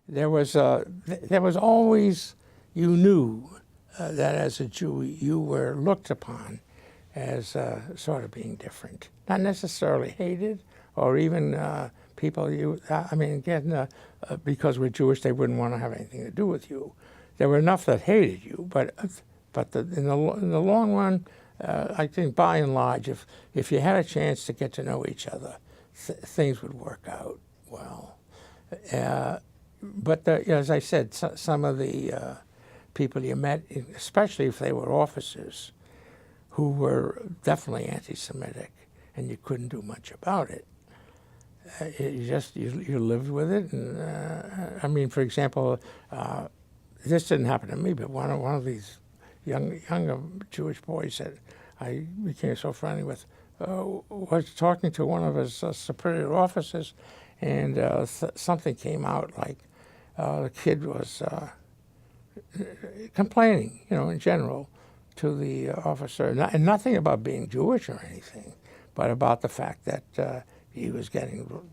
there was always, you knew that as a Jew you were looked upon as sort of being different, not necessarily hated or even people I mean, again, because we're Jewish, they wouldn't want to have anything to do with you. There were enough that hated you, but in the long run, I think by and large, if you had a chance to get to know each other, things would work out well. But as I said, some of the people you met, especially if they were officers, who were definitely anti-Semitic, and you couldn't do much about it. You lived with it, and I mean, for example, this didn't happen to me, but one of these younger Jewish boys that I became so friendly with was talking to one of his superior officers, and something came out like the kid was complaining, in general, to the officer, and nothing about being Jewish or anything, but about the fact that he was getting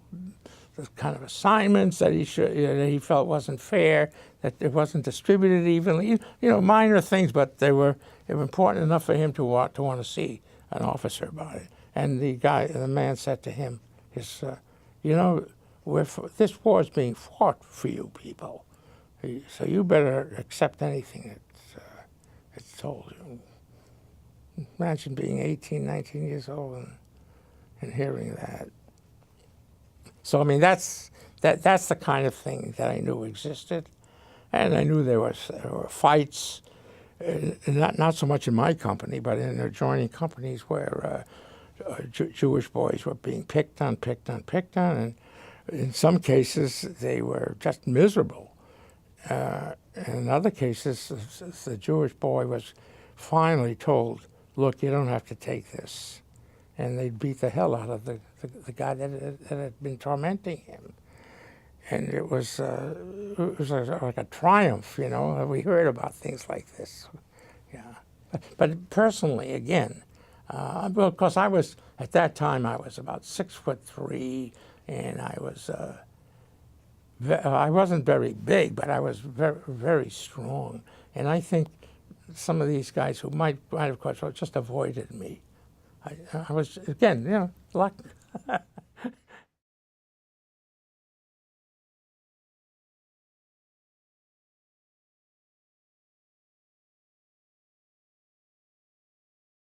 the kind of assignments that that he felt wasn't fair, that it wasn't distributed evenly, minor things, but they were important enough for him to want to see an officer about it. And the man said to him, this war is being fought for you people, so you better accept anything it's told you. Imagine being 18, 19 years old and hearing that. So I mean, that's the kind of thing that I knew existed, and I knew there were fights, not so much in my company, but in adjoining companies where Jewish boys were being picked on, and in some cases they were just miserable. In other cases, the Jewish boy was finally told, "Look, you don't have to take this," and they beat the hell out of the guy that had been tormenting him. And it was like a triumph, We heard about things like this, yeah. But personally, again, because at that time I was about 6'3", and I wasn't very big, but I was very, very strong. And I think some of these guys who might have just avoided me. I was, again, luck.